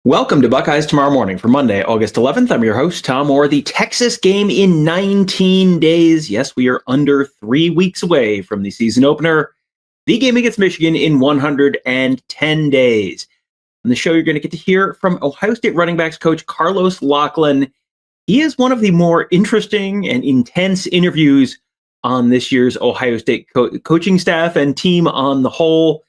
Welcome to Buckeyes Tomorrow Morning for Monday, August 11th. I'm your host, Tom Orr. The Texas game in 19 days. Yes, we are under 3 weeks away from the season opener. The game against Michigan in 110 days. On the show, you're going to get to hear from Ohio State running backs coach Carlos Locklyn. He is one of the more interesting and intense interviews on this year's Ohio State coaching staff and team on the whole.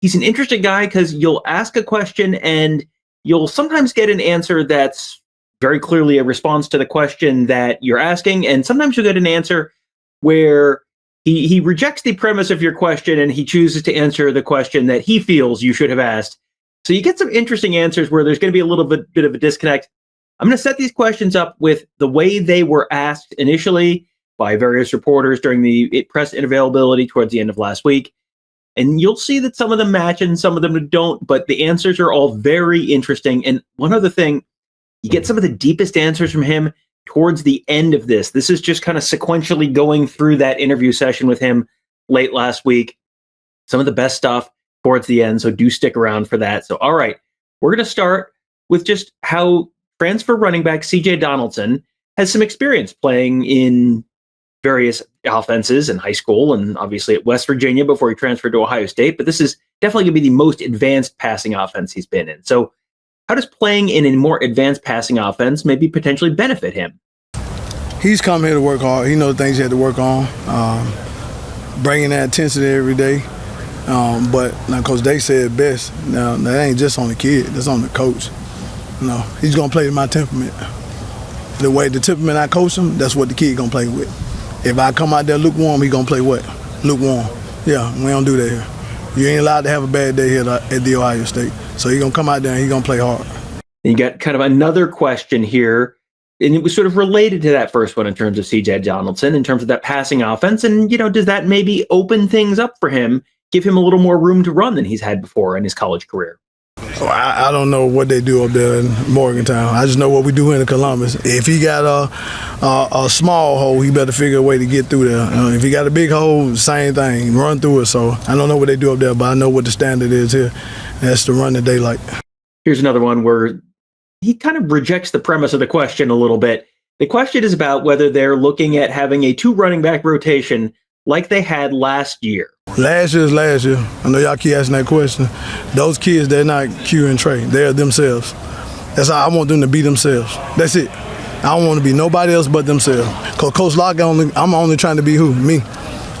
He's an interesting guy because you'll ask a question and you'll sometimes get an answer that's very clearly a response to the question that you're asking. And sometimes you'll get an answer where he rejects the premise of your question and he chooses to answer the question that he feels you should have asked. So you get some interesting answers where there's going to be a little bit of a disconnect. I'm going to set these questions up with the way they were asked initially by various reporters during the press availability towards the end of last week. And you'll see that some of them match and some of them don't, but the answers are all very interesting. And one other thing, you get some of the deepest answers from him towards the end of this. This is just kind of sequentially going through that interview session with him late last week. Some of the best stuff towards the end, so do stick around for that. So, all right, we're going to start with just how transfer running back CJ Donaldson has some experience playing in various offenses in high school and obviously at West Virginia before he transferred to Ohio State. But this is definitely going to be the most advanced passing offense he's been in. So how does playing in a more advanced passing offense maybe potentially benefit him? He's come here to work hard. He knows the things he had to work on, bringing that intensity every day. But now Coach Day said best, now that ain't just on the kid, that's on the coach. He's going to play to my temperament. The temperament I coach him, that's what the kid going to play with. If I come out there lukewarm, he gonna play what? Lukewarm. Yeah, we don't do that here. You ain't allowed to have a bad day here at the Ohio State. So he gonna come out there and he gonna play hard. And you got kind of another question here, and it was sort of related to that first one in terms of CJ Donaldson, in terms of that passing offense. And, does that maybe open things up for him, give him a little more room to run than he's had before in his college career? I don't know what they do up there in Morgantown. I just know what we do in Columbus. If he got a small hole, he better figure a way to get through there. If he got a big hole, same thing, run through it. So I don't know what they do up there, but I know what the standard is here. That's to run the daylight. Here's another one where he kind of rejects the premise of the question a little bit. The question is about whether they're looking at having a 2 running back rotation like they had last year. Last year is last year. I know y'all keep asking that question. Those kids, they're not Q and Trey. They're themselves. That's how I want them to be themselves. That's it. I don't want to be nobody else but themselves. Because Coach Locke, I'm only trying to be who? Me.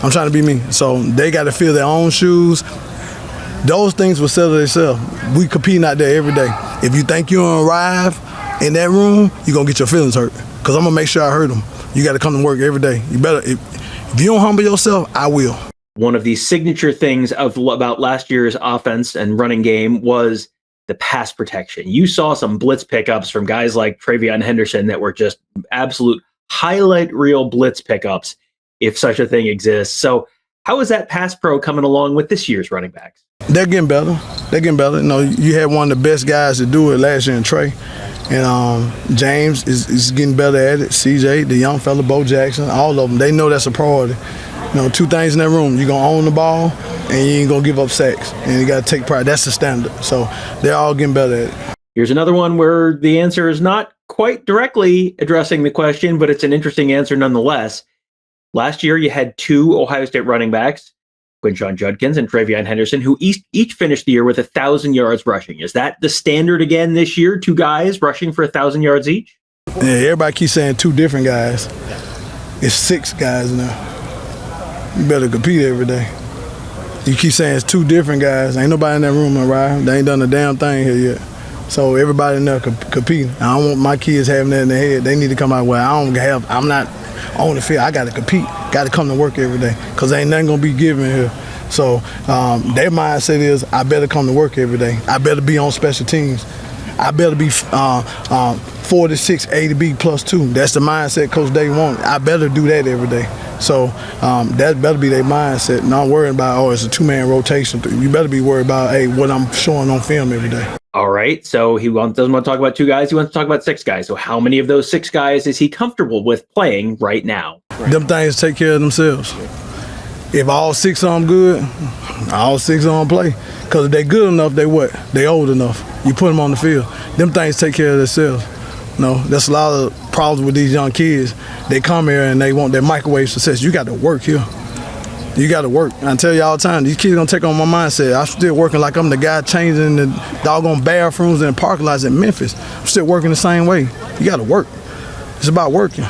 I'm trying to be me. So they got to feel their own shoes. Those things will settle themselves. We competing out there every day. If you think you're going to arrive in that room, you're going to get your feelings hurt. Because I'm going to make sure I hurt them. You got to come to work every day. You better, if you don't humble yourself, I will. One of the signature things about last year's offense and running game was the pass protection. You saw some blitz pickups from guys like TreVeyon Henderson that were just absolute highlight reel blitz pickups, if such a thing exists. So how is that pass pro coming along with this year's running backs? They're getting better. You had one of the best guys to do it last year in Trey. And James is getting better at it. CJ, the young fella, Bo Jackson, all of them, they know that's a priority. 2 things in that room. You're going to own the ball, and you ain't going to give up sacks. And you got to take pride. That's the standard. So they're all getting better at it. Here's another one where the answer is not quite directly addressing the question, but it's an interesting answer nonetheless. Last year, you had 2 Ohio State running backs, Quinshon Judkins and TreVeyon Henderson, who each finished the year with 1,000 yards rushing. Is that the standard again this year? 2 guys rushing for 1,000 yards each? Yeah, everybody keeps saying 2 different guys. It's 6 guys now. You better compete every day. You keep saying it's 2 different guys. Ain't nobody in that room arrived. They ain't done a damn thing here yet. So everybody in there competing. I don't want my kids having that in their head. They need to come out where I'm not on the field. I got to compete. Got to come to work every day because ain't nothing going to be given here. So their mindset is I better come to work every day. I better be on special teams. I better be 46 A to B plus 2. That's the mindset Coach Day wants. I better do that every day. So that better be their mindset. Not worrying about, it's a 2-man rotation. You better be worried about, what I'm showing on film every day. All right. So he doesn't want to talk about 2 guys. He wants to talk about 6 guys. So how many of those 6 guys is he comfortable with playing right now? Them things take care of themselves. If all 6 of them good, all 6 of them play. Because if they good enough, they what? They old enough. You put them on the field. Them things take care of themselves. There's a lot of problems with these young kids. They come here and they want their microwave success. You got to work here. You got to work. I tell you all the time, these kids gonna take on my mindset. I'm still working like I'm the guy changing the doggone bathrooms and parking lots in Memphis. I'm still working the same way. You got to work. It's about working.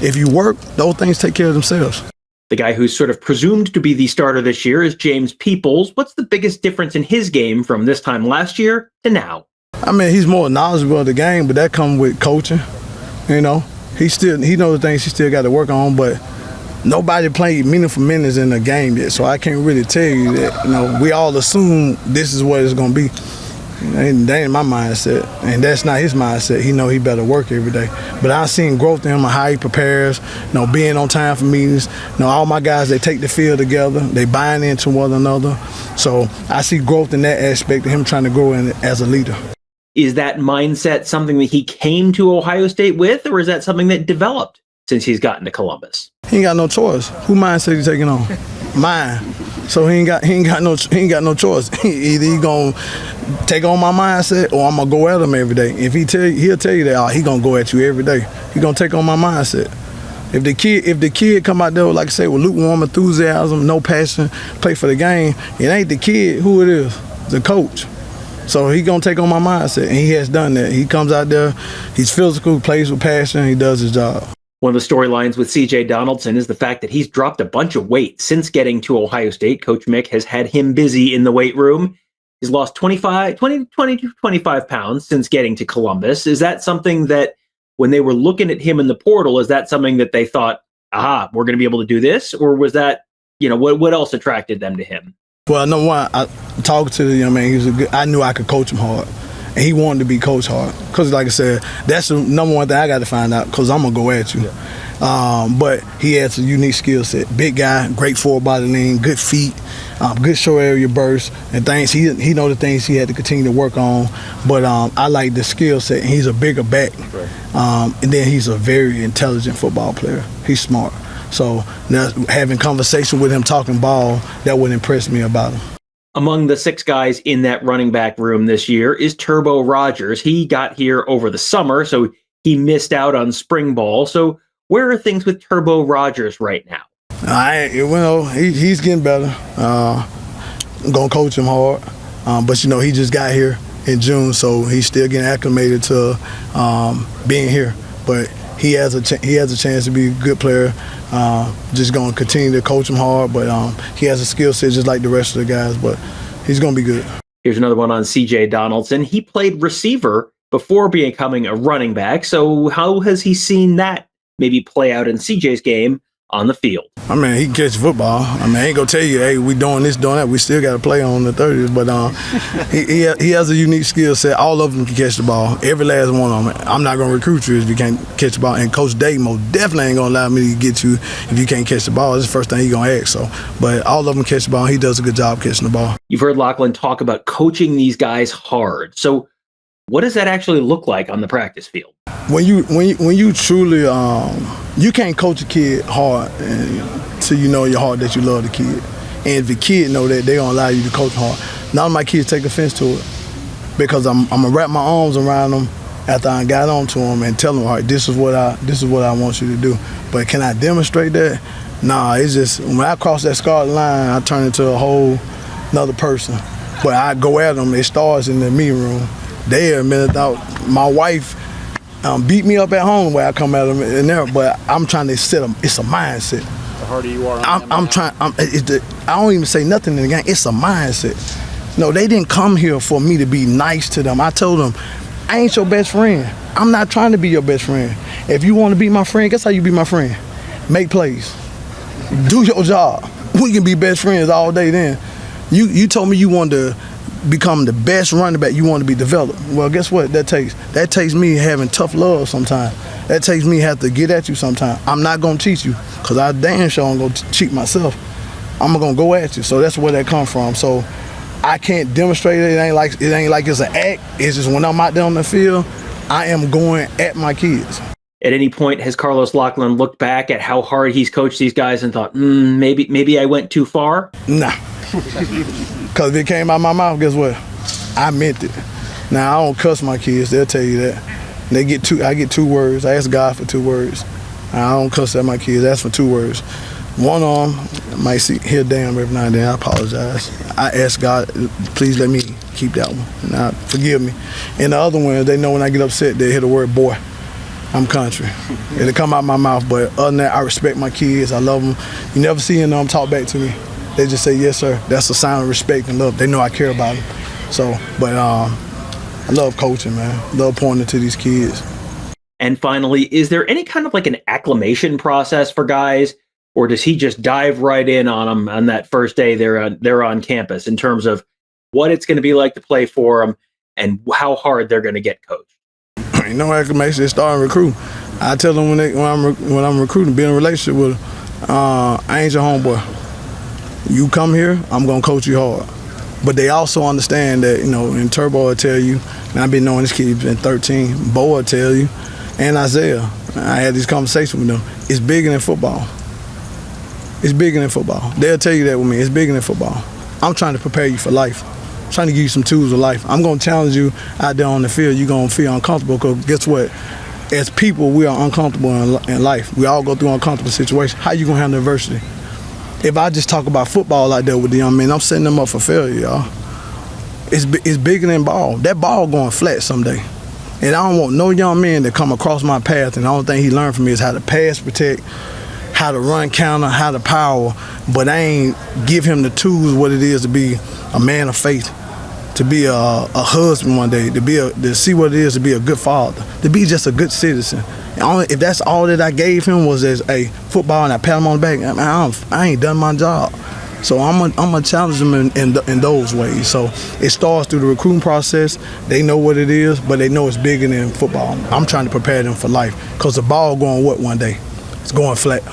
If you work, those things take care of themselves. The guy who's sort of presumed to be the starter this year is James Peoples. What's the biggest difference in his game from this time last year to now? I mean, he's more knowledgeable of the game, but that comes with coaching. He knows the things he still got to work on, but nobody played meaningful minutes in the game yet, so I can't really tell you that. We all assume this is what it's going to be. That ain't my mindset, and that's not his mindset. He know he better work every day. But I've seen growth in him, how he prepares, being on time for meetings. All my guys, they take the field together. They buying into one another. So I see growth in that aspect of him trying to grow in as a leader. Is that mindset something that he came to Ohio State with, or is that something that developed since he's gotten to Columbus? He ain't got no choice. Who mindset he taking on? Mine. So he ain't got no choice. Either he gonna take on my mindset or I'm gonna go at him every day. If he'll tell you that he gonna go at you every day. He gonna take on my mindset. If the kid come out there, like I say, with lukewarm enthusiasm, no passion, play for the game, it ain't the kid. Who it is? The coach. So he gonna take on my mindset, and he has done that. He comes out there, he's physical, plays with passion, he does his job. One of the storylines with CJ Donaldson is the fact that he's dropped a bunch of weight since getting to Ohio State. Coach Mick has had him busy in the weight room. He's lost 20 to 25 pounds since getting to Columbus. Is that something that when they were looking at him in the portal, is that something that they thought, we're going to be able to do this? Or was that, what else attracted them to him? Well, number one, I talked to the young man. I knew I could coach him hard. And he wanted to be coached hard. Because, like I said, that's the number one thing I got to find out, because I'm going to go at you. Yeah. But he has a unique skill set. Big guy, great forward body lean, good feet, good short area burst, and things. He know the things he had to continue to work on. But I like the skill set. And he's a bigger back. Right. And then he's a very intelligent football player. He's smart. So now, having conversation with him, talking ball, that would impress me about him. Among the 6 guys in that running back room this year is Turbo Rodgers. He got here over the summer, so he missed out on spring ball. So where are things with Turbo Rodgers right now? He's getting better. I'm going to coach him hard. But, he just got here in June, so he's still getting acclimated to being here. But he has a chance to be a good player. Just going to continue to coach him hard, but he has a skill set just like the rest of the guys, but he's going to be good. Here's another one on CJ Donaldson. He played receiver before becoming a running back, so how has he seen that maybe play out in CJ's game on the field? I mean, he can catch football. I ain't going to tell you, hey, we doing this, doing that. We still got to play on the 30s, but he has a unique skill set. All of them can catch the ball, every last one of them. I'm not going to recruit you if you can't catch the ball, and Coach Day most definitely ain't going to allow me to get you if you can't catch the ball. That's the first thing he's going to ask. So, but all of them catch the ball. He does a good job catching the ball. You've heard Locklyn talk about coaching these guys hard. So what does that actually look like on the practice field? When you truly you can't coach a kid hard until you know in your heart that you love the kid. And if the kid know that, they gonna allow you to coach hard. None of my kids take offense to it, because I'm gonna wrap my arms around them after I got on to them and tell them, all right, this is what I want you to do. But can I demonstrate that? Nah, it's just when I cross that scarlet line, I turn into a whole another person. But I go at them. It starts in the meeting room. There, a minute out, my wife beat me up at home where I come at them in there. But I'm trying to set them. It's a mindset. The harder you are, I don't even say nothing in the game. It's a mindset. No, they didn't come here for me to be nice to them. I told them, I ain't your best friend. I'm not trying to be your best friend. If you want to be my friend, guess how you be my friend? Make plays. Do your job. We can be best friends all day then. You told me you wanted to become the best running back, you want to be developed. Well, guess what that takes? That takes me having tough love sometimes. That takes me have to get at you sometimes. I'm not going to cheat you, because I damn sure I'm going to cheat myself. I'm going to go at you. So that's where that comes from. So I can't demonstrate it. It ain't like it's an act. It's just when I'm out there on the field, I am going at my kids. At any point, has Carlos Locklyn looked back at how hard he's coached these guys and thought, maybe I went too far? Nah. Because if it came out of my mouth, guess what? I meant it. Now, I don't cuss my kids. They'll tell you that. I get 2 words. I ask God for 2 words. I don't cuss at my kids. That's for 2 words. One of them might hear damn every now and then. I apologize. I ask God, please let me keep that one. Now, forgive me. And the other one, they know when I get upset, they hear the word boy. I'm country. It'll come out my mouth, but other than that, I respect my kids. I love them. You never see them talk back to me. They just say, yes, sir. That's a sign of respect and love. They know I care about them. So, but I love coaching, man. Love pointing to these kids. And finally, is there any kind of like an acclimation process for guys, or does he just dive right in on them on that first day they're on campus in terms of what it's going to be like to play for them and how hard they're going to get coached? Ain't no acclimation. It's starting recruit. I tell them when I'm recruiting, be in a relationship with them, I ain't your homeboy. You come here, I'm gonna coach you hard. But they also understand that, and Turbo will tell you, and I've been knowing this kid, he's been 13, Bo will tell you, and Isaiah. I had these conversations with them. It's bigger than football. It's bigger than football. They'll tell you that with me. It's bigger than football. I'm trying to prepare you for life. I'm trying to give you some tools of life. I'm going to challenge you out there on the field. You're going to feel uncomfortable because guess what? As people, we are uncomfortable in life. We all go through uncomfortable situations. How you going to handle adversity? If I just talk about football like that with the young men, I'm setting them up for failure, y'all. It's bigger than ball. That ball going flat someday. And I don't want no young man to come across my path and the only thing he learned from me is how to pass, protect, how to run counter, how to power, but I ain't give him the tools what it is to be a man of faith, to be a husband one day, to see what it is to be a good father, to be just a good citizen. And if that's all that I gave him was as a football and I pat him on the back, I ain't done my job. So I'm gonna challenge them in those ways. So it starts through the recruiting process. They know what it is, but they know it's bigger than football. I'm trying to prepare them for life because the ball going what one day? It's going flat.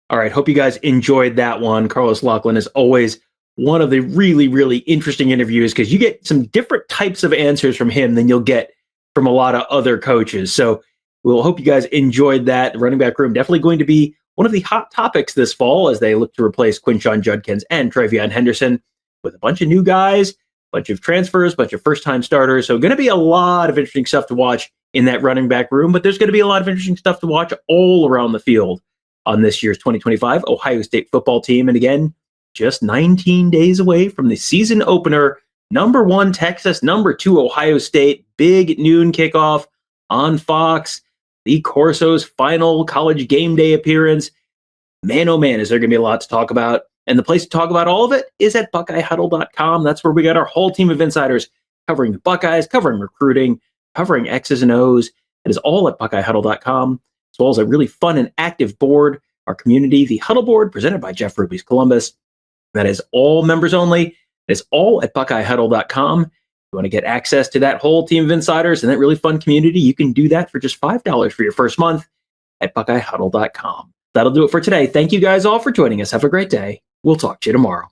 All right, hope you guys enjoyed that one. Carlos Locklyn is always one of the really, really interesting interviews because you get some different types of answers from him than you'll get from a lot of other coaches. So we'll hope you guys enjoyed that. The running back room definitely going to be one of the hot topics this fall as they look to replace Quinshon, Judkins, and TreVeyon Henderson with a bunch of new guys, bunch of transfers, bunch of first-time starters. So going to be a lot of interesting stuff to watch in that running back room, but there's going to be a lot of interesting stuff to watch all around the field on this year's 2025 Ohio State football team. And again, just 19 days away from the season opener, number 1 Texas, number 2 Ohio State, big noon kickoff on Fox, the Corso's final college game day appearance. Man, oh man, is there going to be a lot to talk about. And the place to talk about all of it is at BuckeyeHuddle.com. That's where we got our whole team of insiders covering the Buckeyes, covering recruiting, covering X's and O's. It is all at BuckeyeHuddle.com, as well as a really fun and active board, our community, the Huddle Board, presented by Jeff Ruby's Columbus. That is all members only. It's all at BuckeyeHuddle.com. If you want to get access to that whole team of insiders and that really fun community, you can do that for just $5 for your first month at BuckeyeHuddle.com. That'll do it for today. Thank you guys all for joining us. Have a great day. We'll talk to you tomorrow.